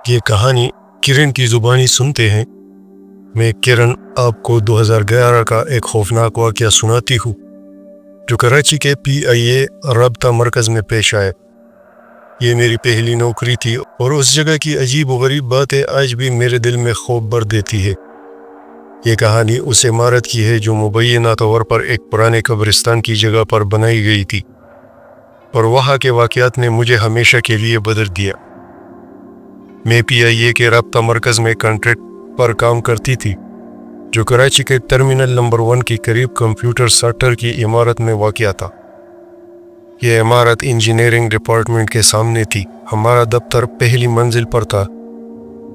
یہ کہانی کرن کی زبانی سنتے ہیں۔ میں کرن آپ کو 2011 کا ایک خوفناک واقعہ سناتی ہوں جو کراچی کے PIA رابطہ مرکز میں پیش آئے۔ یہ میری پہلی نوکری تھی اور اس جگہ کی عجیب و غریب باتیں آج بھی میرے دل میں خوف بھر دیتی ہے۔ یہ کہانی اس عمارت کی ہے جو مبینہ طور پر ایک پرانے قبرستان کی جگہ پر بنائی گئی تھی، اور وہاں کے واقعات نے مجھے ہمیشہ کے لیے بدل دیا۔ میں PIA کے رابطہ مرکز میں کنٹریکٹ پر کام کرتی تھی جو کراچی کے ٹرمینل نمبر 1 کے قریب کمپیوٹر سینٹر کی عمارت میں واقع تھا۔ یہ عمارت انجینئرنگ ڈپارٹمنٹ کے سامنے تھی۔ ہمارا دفتر پہلی منزل پر تھا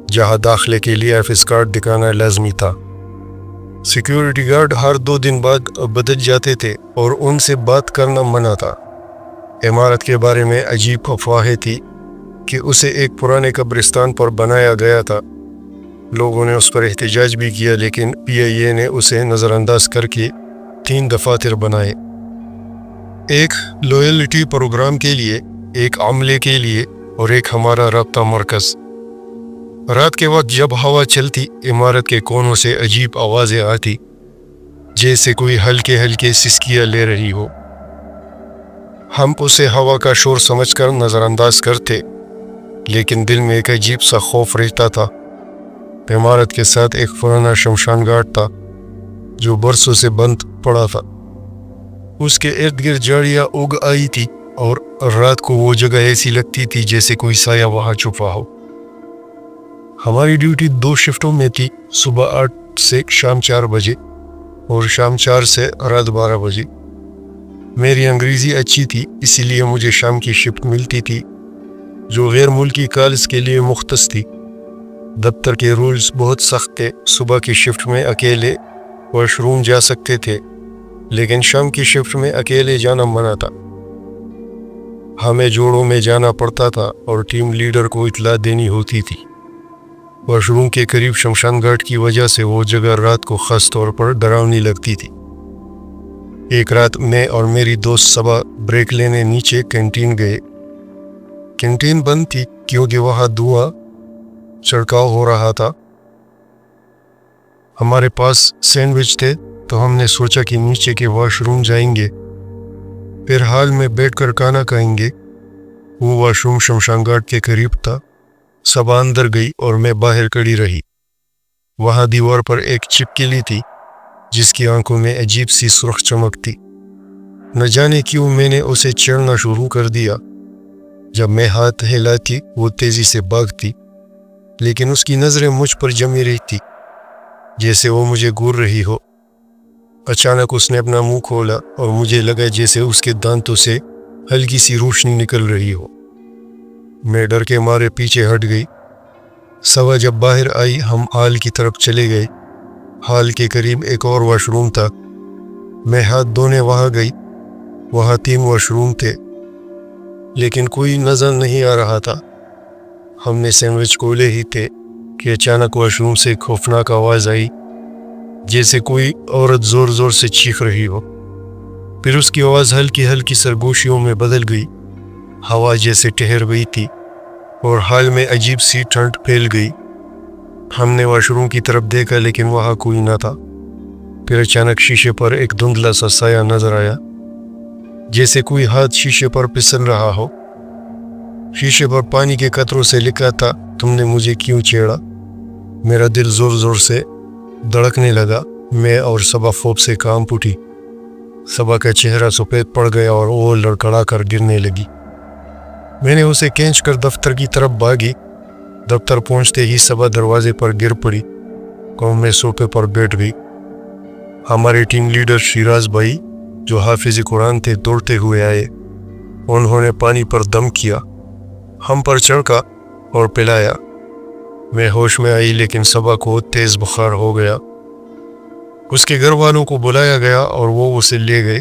جہاں داخلے کے لیے آفس کارڈ دکھانا لازمی تھا۔ سیکیورٹی گارڈ ہر 2 دن بعد بدل جاتے تھے اور ان سے بات کرنا منع تھا۔ عمارت کے بارے میں عجیب افواہیں تھی کہ اسے ایک پرانے قبرستان پر بنایا گیا تھا۔ لوگوں نے اس پر احتجاج بھی کیا، لیکن PIA نے اسے نظر انداز کر کے 3 دفاتر بنائے، ایک لویلٹی پروگرام کے لیے، ایک عملے کے لیے اور ایک ہمارا رابطہ مرکز۔ رات کے وقت جب ہوا چلتی، عمارت کے کونوں سے عجیب آوازیں آتی جیسے کوئی ہلکے سسکیاں لے رہی ہو۔ ہم اسے ہوا کا شور سمجھ کر نظر انداز کرتے، لیکن دل میں ایک عجیب سا خوف رہتا تھا۔ عمارت کے ساتھ ایک پرانا شمشان گھاٹ تھا جو برسوں سے بند پڑا تھا۔ اس کے ارد گرد جھاڑیاں اگ آئی تھی اور رات کو وہ جگہ ایسی لگتی تھی جیسے کوئی سایہ وہاں چھپا ہو۔ ہماری ڈیوٹی 2 شفٹوں میں تھی، صبح 8 سے شام 4 بجے اور شام 4 سے رات 12 بجے۔ میری انگریزی اچھی تھی، اسی لیے مجھے شام کی شفٹ ملتی تھی جو غیر ملکی کالز کے لیے مختص تھی۔ دفتر کے رولز بہت سخت تھے۔ صبح کی شفٹ میں اکیلے واش روم جا سکتے تھے، لیکن شام کی شفٹ میں اکیلے جانا منع تھا۔ ہمیں جوڑوں میں جانا پڑتا تھا اور ٹیم لیڈر کو اطلاع دینی ہوتی تھی۔ واش روم کے قریب شمشان گھاٹ کی وجہ سے وہ جگہ رات کو خاص طور پر ڈراؤنی لگتی تھی۔ ایک رات میں اور میری دوست صبا بریک لینے نیچے کینٹین گئے۔ کینٹین بند تھی کیونکہ وہاں دھواں چھڑکاؤ ہو رہا تھا۔ ہمارے پاس سینڈوچ تھے تو ہم نے سوچا کہ نیچے کے واش روم جائیں گے، پھر ہال میں بیٹھ کر کھانا کھائیں گے۔ وہ واش روم شمشان گھاٹ کے قریب تھا۔ صبا اندر گئی اور میں باہر کھڑی رہی۔ وہاں دیوار پر ایک چھپکلی تھی جس کی آنکھوں میں عجیب سی سرخ چمک تھی۔ نہ جانے کیوں میں نے اسے چھیڑنا شروع کر دیا۔ جب میں ہاتھ ہلاتی وہ تیزی سے بھاگتی، لیکن اس کی نظریں مجھ پر جمی رہتی جیسے وہ مجھے گھور رہی ہو۔ اچانک اس نے اپنا منہ کھولا اور مجھے لگا جیسے اس کے دانتوں سے ہلکی سی روشنی نکل رہی ہو۔ میں ڈر کے مارے پیچھے ہٹ گئی۔ صبا جب باہر آئی ہم ہال کی طرف چلے گئے۔ ہال کے قریب ایک اور واش روم تھا۔ میں ہاتھ دھونے وہاں گئی۔ وہاں 3 واش روم تھے، لیکن کوئی نظر نہیں آ رہا تھا۔ ہم نے سینڈوچ کھولے ہی تھے کہ اچانک واش روم سے خوفناک آواز آئی جیسے کوئی عورت زور زور سے چیخ رہی ہو۔ پھر اس کی آواز ہلکی سرگوشیوں میں بدل گئی۔ ہوا جیسے ٹھہر گئی تھی اور حال میں عجیب سی ٹھنڈ پھیل گئی۔ ہم نے واش روم کی طرف دیکھا لیکن وہاں کوئی نہ تھا۔ پھر اچانک شیشے پر ایک دھندلا سا سایہ نظر آیا جیسے کوئی ہاتھ شیشے پر پھسل رہا ہو۔ شیشے پر پانی کے قطروں سے لکھا تھا، تم نے مجھے کیوں چھیڑا؟ میرا دل زور زور سے دھڑکنے لگا۔ میں اور صبا خوف سے کانپ اٹھی۔ صبا کا چہرہ سفید پڑ گیا اور وہ لڑکھڑا کر گرنے لگی۔ میں نے اسے کھینچ کر دفتر کی طرف بھاگی۔ دفتر پہنچتے ہی صبا دروازے پر گر پڑی اور میں صوفے پر بیٹھ گئی۔ ہمارے ٹیم لیڈر شیراز بھائی جو حافظ قرآن تھے دوڑتے ہوئے آئے۔ انہوں نے پانی پر دم کیا، ہم پر چھڑکا اور پلایا۔ میں ہوش میں آئی لیکن صبا کو تیز بخار ہو گیا۔ اس کے گھر والوں کو بلایا گیا اور وہ اسے لے گئے۔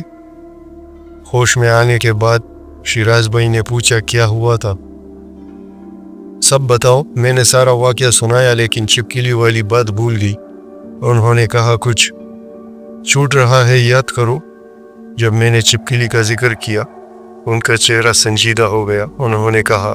ہوش میں آنے کے بعد شیراز بھائی نے پوچھا کیا ہوا تھا؟ سب بتاؤ۔ میں نے سارا واقعہ سنایا لیکن چھپکلی والی بات بھول گئی۔ انہوں نے کہا کچھ چھوٹ رہا ہے، یاد کرو۔ جب میں نے چھپکلی کا ذکر کیا ان کا چہرہ سنجیدہ ہو گیا۔ انہوں نے کہا